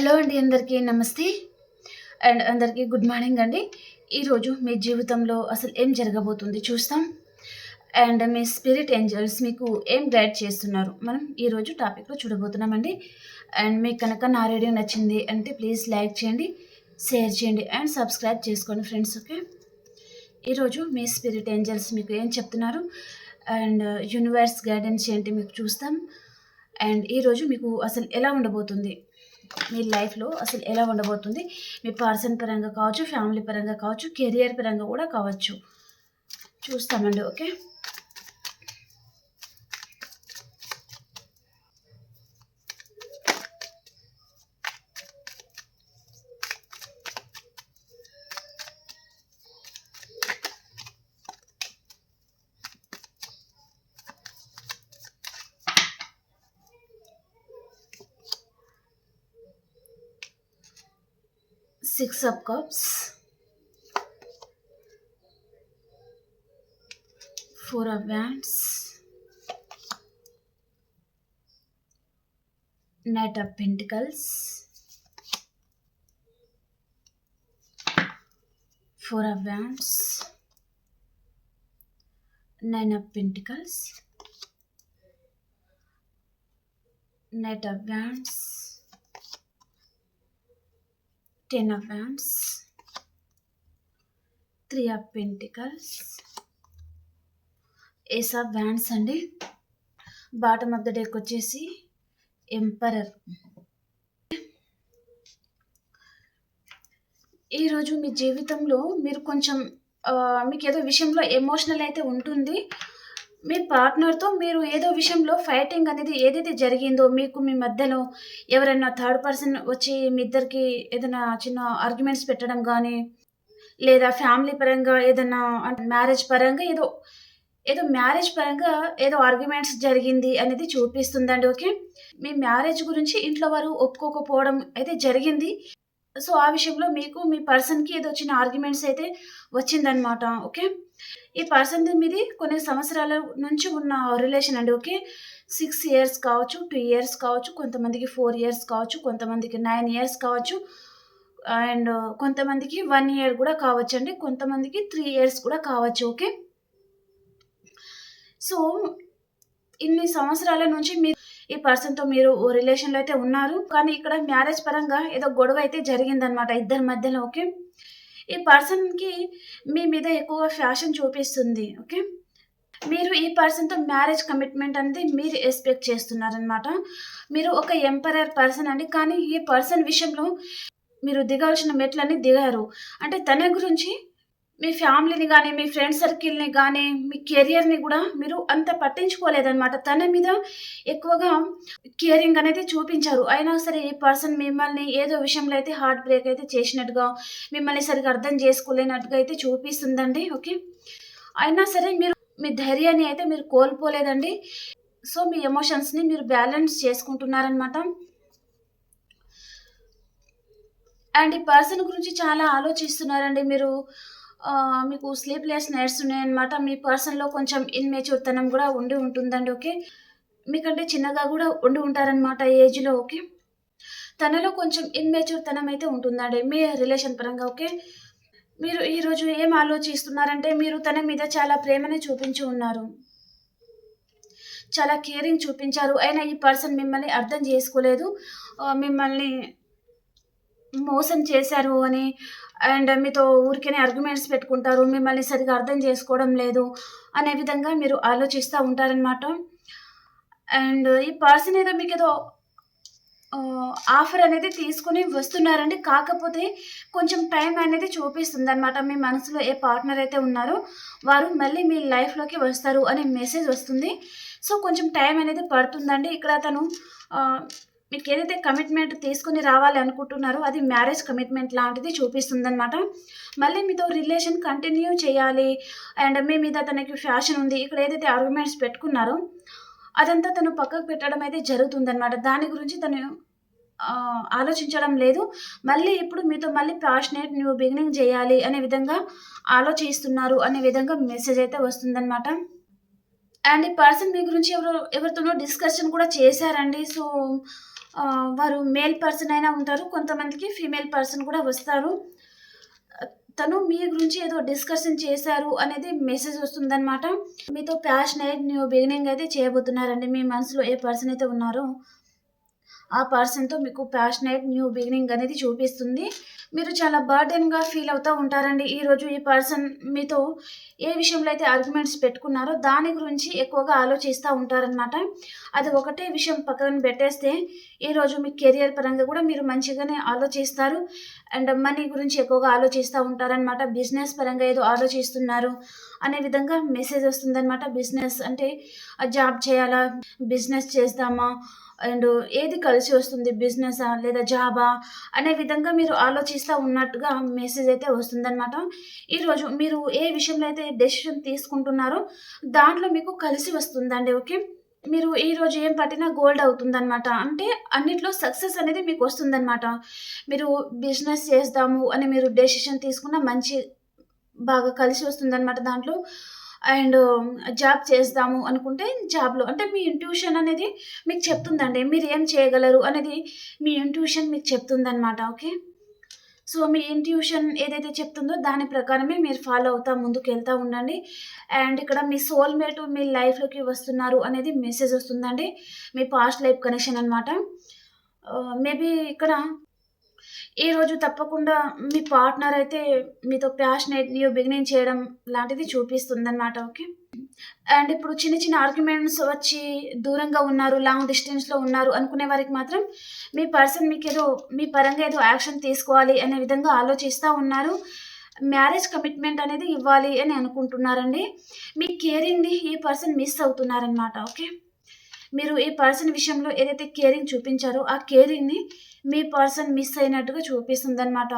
Hello అండి, అందరికీ నమస్తే అండ్ అందరికీ గుడ్ మార్నింగ్ అండి. ఈరోజు మీ జీవితంలో అసలు ఏం జరగబోతుంది చూస్తాం. అండ్ మీ స్పిరిట్ ఏంజల్స్ మీకు ఏం గైడ్ చేస్తున్నారు మనం ఈరోజు టాపిక్లో చూడబోతున్నామండి. అండ్ మీకు కనుక నా వీడియో నచ్చింది అంటే ప్లీజ్ లైక్ చేయండి, షేర్ చేయండి అండ్ సబ్స్క్రైబ్ చేసుకోండి ఫ్రెండ్స్. ఓకే, ఈరోజు మీ స్పిరిట్ ఏంజల్స్ మీకు ఏం చెప్తున్నారు అండ్ యూనివర్స్ గైడెన్స్ ఏంటి మీకు చూస్తాం. అండ్ ఈరోజు మీకు అసలు ఎలా ఉండబోతుంది, మీ లైఫ్లో అసలు ఎలా ఉండబోతుంది, మీ పర్సన్ పరంగా కావచ్చు, ఫ్యామిలీ పరంగా కావచ్చు, కెరియర్ పరంగా కూడా కావచ్చు, చూస్తామండి. Okay, six of cups, four of wands, knight of pentacles, four of wands, nine of pentacles, knight of wands, ten of wands, three of pentacles, ace of wands అండి. Bottom of the deck వచ్చేసి emperor. ఈరోజు మీ జీవితంలో మీరు కొంచెం మీకు ఏదో విషయంలో ఎమోషనల్ అయితే ఉంటుంది. మీ పార్ట్నర్తో మీరు ఏదో విషయంలో ఫైటింగ్ అనేది ఏదైతే జరిగిందో, మీకు మీ మధ్యలో ఎవరైనా థర్డ్ పర్సన్ వచ్చి మీ ఇద్దరికి ఏదైనా చిన్న ఆర్గ్యుమెంట్స్ పెట్టడం కానీ, లేదా ఫ్యామిలీ పరంగా ఏదైనా మ్యారేజ్ పరంగా ఏదో మ్యారేజ్ పరంగా ఏదో ఆర్గ్యుమెంట్స్ జరిగింది అనేది చూపిస్తుందండి. ఓకే, మీ మ్యారేజ్ గురించి ఇంట్లో వారు ఒప్పుకోకపోవడం అయితే జరిగింది. సో ఆ విషయంలో మీకు మీ పర్సన్కి ఏదో చిన్న ఆర్గ్యుమెంట్స్ అయితే వచ్చిందనమాట. ఓకే, ఈ పర్సన్ది మీది కొన్ని సంవత్సరాల నుంచి ఉన్న రిలేషన్ అండి. ఓకే, 6 years కావచ్చు, 2 years కావచ్చు, కొంతమందికి 4 years కావచ్చు, కొంతమందికి 9 years కావచ్చు, అండ్ కొంతమందికి 1 year కూడా కావచ్చు అండి, కొంతమందికి 3 years కూడా కావచ్చు. ఓకే, సో ఇన్ని సంవత్సరాల నుంచి మీరు ఈ పర్సన్తో మీరు రిలేషన్లో అయితే ఉన్నారు, కానీ ఇక్కడ మ్యారేజ్ పరంగా ఏదో గొడవ అయితే జరిగిందనమాట ఇద్దరి మధ్యలో. ఓకే, ఈ పర్సన్కి మీ మీద ఎక్కువ ఫ్యాషన్ చూపిస్తుంది. ఓకే, మీరు ఈ పర్సన్తో మ్యారేజ్ కమిట్మెంట్ అనేది మీరు ఎక్స్పెక్ట్ చేస్తున్నారనమాట. మీరు ఒక ఎంపరర్ పర్సన్ అండి, కానీ ఈ పర్సన్ విషయంలో మీరు దిగాల్సిన మెట్లన్నీ దిగారు. అంటే తన గురించి మీ ఫ్యామిలీని కానీ, మీ ఫ్రెండ్ సర్కిల్ని కానీ, మీ కెరియర్ని కూడా మీరు అంత పట్టించుకోలేదన్నమాట. తన మీద ఎక్కువగా కేరింగ్ అనేది చూపించారు. అయినా సరే ఈ పర్సన్ మిమ్మల్ని ఏదో విషయంలో అయితే హార్ట్ బ్రేక్ అయితే చేసినట్టుగా, మిమ్మల్ని సరిగ్గా అర్థం చేసుకోలేనట్టుగా అయితే చూపిస్తుందండి. ఓకే, అయినా సరే మీరు మీ ధైర్యాన్ని అయితే మీరు కోల్పోలేదండి. సో మీ ఎమోషన్స్ని మీరు బ్యాలెన్స్ చేసుకుంటున్నారనమాట. అండ్ ఈ పర్సన్ గురించి చాలా ఆలోచిస్తున్నారండి మీరు. మీకు స్లీప్లెస్ నైట్స్ ఉన్నాయన్నమాట. మీ పర్సన్లో కొంచెం ఇన్మెచ్యూర్ తనం కూడా ఉండి ఉంటుందండి. ఓకే, మీకంటే చిన్నగా కూడా ఉండి ఉంటారనమాట ఏజ్లో. ఓకే, తనలో కొంచెం ఇన్మెచ్యూర్ తనం అయితే ఉంటుందండి మీ రిలేషన్ పరంగా. ఓకే, మీరు ఈరోజు ఏం ఆలోచిస్తున్నారంటే మీరు తన మీద చాలా ప్రేమని చూపించి ఉన్నారు, చాలా కేరింగ్ చూపించారు. అయినా ఈ పర్సన్ మిమ్మల్ని అర్థం చేసుకోలేదు, మిమ్మల్ని మోసం చేశారు అని అండ్ మీతో ఊరికేనే ఆర్గ్యుమెంట్స్ పెట్టుకుంటారు, మిమ్మల్ని సరిగ్గా అర్థం చేసుకోవడం లేదు అనే విధంగా మీరు ఆలోచిస్తూ ఉంటారనమాట. అండ్ ఈ పర్సన్ ఏదో మీకేదో ఆఫర్ అనేది తీసుకొని వస్తున్నారండి. కాకపోతే కొంచెం టైం అనేది చూపిస్తుందనమాట. మీ మనసులో ఏ పార్ట్నర్ అయితే ఉన్నారో వారు మళ్ళీ మీ లైఫ్‌లోకి వస్తారు అనే మెసేజ్ వస్తుంది. సో కొంచెం టైం అనేది పడుతుందండి. ఇక్కడ తను మీకేదైతే కమిట్మెంట్ తీసుకొని రావాలి అనుకుంటున్నారో అది మ్యారేజ్ కమిట్మెంట్ లాంటిది చూపిస్తుందనమాట. మళ్ళీ మీతో రిలేషన్ కంటిన్యూ చేయాలి అండ్ మీ మీద తనకి ఫ్యాషన్ ఉంది. ఇక్కడ ఏదైతే ఆర్గ్యుమెంట్స్ పెట్టుకున్నారో అదంతా తను పక్కకు పెట్టడం అయితే జరుగుతుందనమాట. దాని గురించి తను ఆలోచించడం లేదు. మళ్ళీ ఇప్పుడు మీతో మళ్ళీ ప్యాషనేట్ న్యూ బిగినింగ్ చేయాలి అనే విధంగా ఆలోచిస్తున్నారు అనే విధంగా మెసేజ్ అయితే వస్తుందనమాట. అండ్ ఈ పర్సన్ మీ గురించి ఎవరితోనో డిస్కషన్ కూడా చేశారండి. సో వారు మేల్ పర్సన్ అయినా ఉంటారు. కొంతమందికి ఫీమేల్ పర్సన్ కూడా వస్తారు. తను మీ గురించి ఏదో డిస్కషన్ చేశారు అనేది మెసేజ్ వస్తుందనమాట. మీతో ప్యాషనేట్ న్యూ బిగినింగ్ అయితే చేయబోతున్నారండి. మీ మనసులో ఏ పర్సన్ అయితే ఉన్నారో ఆ పర్సన్‌తో మీకు ప్యాషనేట్ న్యూ బిగినింగ్ అనేది చూపిస్తుంది. మీరు చాలా బర్డెన్‌గా ఫీల్ అవుతా ఉంటారండి. ఈరోజు ఈ పర్సన్ మీతో ఏ విషయంలో అయితే ఆర్గ్యుమెంట్స్ పెట్టుకున్నారో దాని గురించి ఎక్కువగా ఆలోచిస్తా ఉంటారనమాట. అది ఒకటే విషయం పక్కన పెట్టేస్తే ఈరోజు మీ కెరియర్ పరంగా కూడా మీరు మంచిగానే ఆలోచిస్తారు. అండ్ మనీ గురించి ఎక్కువగా ఆలోచిస్తా ఉంటారనమాట. బిజినెస్ పరంగా ఏదో ఆలోచిస్తున్నారు అనే విధంగా మెసేజ్ వస్తుందనమాట. బిజినెస్ అంటే జాబ్ చేయాలా? బిజినెస్ చేద్దామా? అండ్ ఏది కలిసి వస్తుంది బిజినెసా లేదా జాబా అనే విధంగా మీరు ఆలోచిస్తా ఉన్నట్టుగా మెసేజ్ అయితే వస్తుందనమాట. ఈరోజు మీరు ఏ విషయంలో అయితే డెసిషన్ తీసుకుంటున్నారో దాంట్లో మీకు కలిసి వస్తుందండి. ఓకే. మీరు ఈరోజు ఏం పట్టినా గోల్డ్ అవుతుందనమాట. అంటే అన్నిట్లో సక్సెస్ అనేది మీకు వస్తుందనమాట. మీరు బిజినెస్ చేద్దాము అని మీరు డెసిషన్ తీసుకున్న బాగా కలిసి వస్తుందనమాట దాంట్లో. అండ్ జాబ్ చేద్దాము అనుకుంటే జాబ్‌లో అంటే మీ ఇంట్యూషన్ అనేది మీకు చెప్తుందండి. మీరు ఏం చేయగలరు అనేది మీ ఇంట్యూషన్ మీకు చెప్తుందనమాట. ఓకే. సో, మీ ఇంట్యూషన్ ఏదైతే చెప్తుందో దాని ప్రకారమే మీరు ఫాలో అవుతా ముందుకెళ్తా ఉండండి. అండ్ ఇక్కడ మీ సోల్‌మేట్ మీ లైఫ్‌లోకి వస్తున్నారు అనేది మెసేజ్ వస్తుందండి. మీ పాస్ట్ లైఫ్ కనెక్షన్ అనమాట. మేబీ ఇక్కడ ఈరోజు తప్పకుండా మీ పార్ట్నర్ అయితే మీతో ప్యాషనేట్ న్యూ బిగినింగ్ చేయడం లాంటిది చూపిస్తుందనమాట. ఓకే. అండ్ ఇప్పుడు చిన్న చిన్న ఆర్గ్యుమెంట్స్ వచ్చి దూరంగా ఉన్నారు, లాంగ్ డిస్టెన్స్‌లో ఉన్నారు అనుకునే వారికి మాత్రం మీ పర్సన్ మీకేదో మీ పరంగా ఏదో యాక్షన్ తీసుకోవాలి అనే విధంగా ఆలోచిస్తా ఉన్నారు. మ్యారేజ్ కమిట్మెంట్ అనేది ఇవ్వాలి అని అనుకుంటున్నారండి. మీ కేరింగ్‌ని ఈ పర్సన్ మిస్ అవుతున్నారనమాట. ఓకే. మీరు ఈ పర్సన్ విషయంలో ఏదైతే కేరింగ్ చూపించారో ఆ కేరింగ్‌ని మీ పర్సన్ మిస్ అయినట్టుగా చూపిస్తుందనమాట.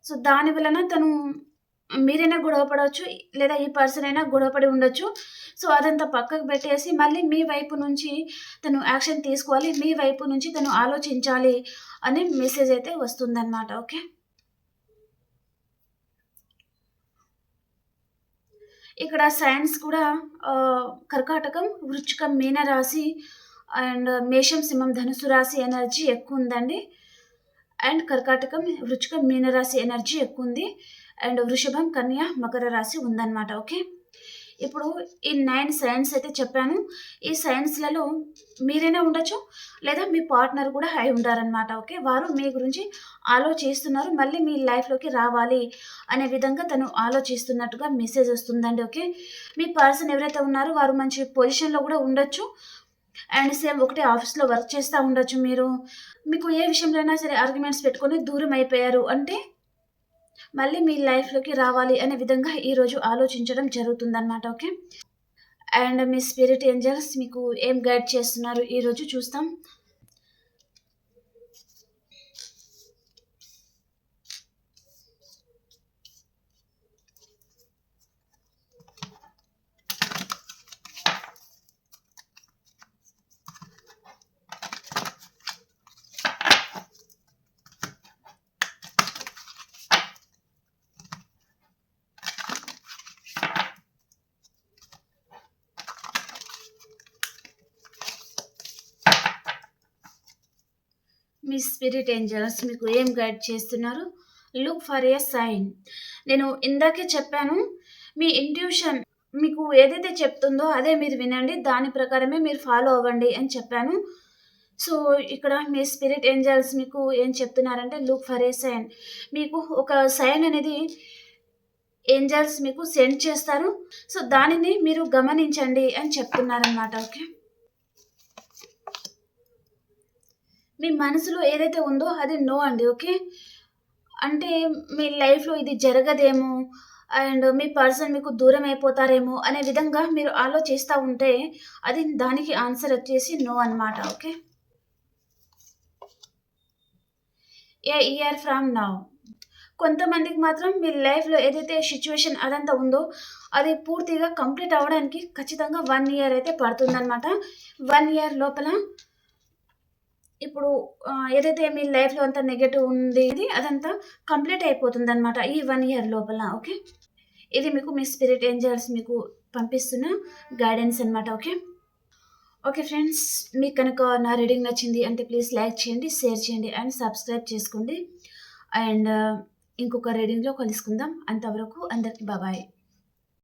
సో, దాని వలన తను మీరైనా గొడవ పడవచ్చు. లేదా ఈ పర్సన్ అయినా గొడవ పడి ఉండొచ్చు. సో, అదంతా పక్కకు పెట్టేసి మళ్ళీ మీ వైపు నుంచి తను యాక్షన్ తీసుకోవాలి. మీ వైపు నుంచి తను ఆలోచించాలి అనే మెసేజ్ అయితే వస్తుందనమాట. ఓకే. ఇక్కడ సైన్స్ కూడా కర్కాటకం, వృశ్చికం, మీన రాశి అండ్ మేషం, సింహం, ధనుసు రాశి ఎనర్జీ ఎక్కువుందండి. అండ్ కర్కాటకం, వృశ్చికం, మీన రాశి ఎనర్జీ ఎక్కువుంది. అండ్ వృషభం, కన్య, మకర రాశి ఉందన్నమాట. ఓకే. ఇప్పుడు ఈ 9 సైన్స్ అయితే చెప్పాను. ఈ సైన్స్‌లలో మీరైనా ఉండొచ్చు, లేదా మీ పార్ట్నర్ కూడా అయి ఉంటారనమాట. ఓకే. వారు మీ గురించి ఆలోచిస్తున్నారు. మళ్ళీ మీ లైఫ్‌లోకి రావాలి అనే విధంగా తను ఆలోచిస్తున్నట్టుగా మెసేజ్ వస్తుందండి. ఓకే. మీ పర్సన్ ఎవరైతే ఉన్నారో వారు మంచి పొజిషన్‌లో కూడా ఉండొచ్చు. అండ్ సేమ్ ఒకటే ఆఫీస్‌లో వర్క్ చేస్తా ఉండొచ్చు మీరు. మీకు ఏ విషయంలో అయినా సరే ఆర్గ్యుమెంట్స్ పెట్టుకొని దూరం అయిపోయారు అంటే మళ్ళీ మీ లైఫ్‌లోకి రావాలి అనే విధంగా ఈరోజు ఆలోచించడం జరుగుతుందనమాట. ఓకే. అండ్ మీ స్పిరిట్ ఏంజెల్స్ మీకు ఏం గైడ్ చేస్తున్నారు ఈరోజు చూస్తాం. మీ స్పిరిట్ ఏంజెల్స్ మీకు ఏం గైడ్ చేస్తున్నారు? Look for a sign. నేను ఇందాకే చెప్పాను. మీ ఇంట్యూషన్ మీకు ఏదైతే చెప్తుందో అదే మీరు వినండి. దాని ప్రకారమే మీరు ఫాలో అవ్వండి అని చెప్పాను. సో, ఇక్కడ మీ స్పిరిట్ ఏంజెల్స్ మీకు ఏం చెప్తున్నారంటే లుక్ ఫర్ ఎ సైన్. మీకు ఒక సైన్ అనేది ఏంజెల్స్ మీకు సెండ్ చేస్తారు. సో, దానిని మీరు గమనించండి అని చెప్తున్నారనమాట. ఓకే. మీ మనసులో ఏదైతే ఉందో అది నో అండి. ఓకే. అంటే మీ లైఫ్‌లో ఇది జరగదేమో అండ్ మీ పర్సన్ మీకు దూరం అయిపోతారేమో అనే విధంగా మీరు ఆలోచిస్తా ఉంటే అది దానికి ఆన్సర్ వచ్చేసి నో అనమాట. Okay. A year from now. కొంతమందికి మాత్రం మీ లైఫ్‌లో ఏదైతే సిట్యుయేషన్ అదంతా ఉందో అది పూర్తిగా కంప్లీట్ అవ్వడానికి ఖచ్చితంగా 1 ఇయర్ అయితే పడుతుందనమాట. 1 ఇయర్ లోపల ఇప్పుడు ఏదైతే మీ లైఫ్‌లో అంతా నెగెటివ్ ఉంది అదంతా కంప్లీట్ అయిపోతుందనమాట ఈ 1 ఇయర్ లోపల. ఓకే. ఇది మీకు మీ స్పిరిట్ ఏంజెల్స్ మీకు పంపిస్తున్న గైడెన్స్ అనమాట. ఓకే. ఓకే ఫ్రెండ్స్, మీకు కనుక నా రీడింగ్ నచ్చింది అంటే ప్లీజ్ లైక్ చేయండి, షేర్ చేయండి అండ్ సబ్స్క్రైబ్ చేసుకోండి. అండ్ ఇంకొక రీడింగ్‌లో కలుసుకుందాం. అంతవరకు అందరికి బాబాయ్.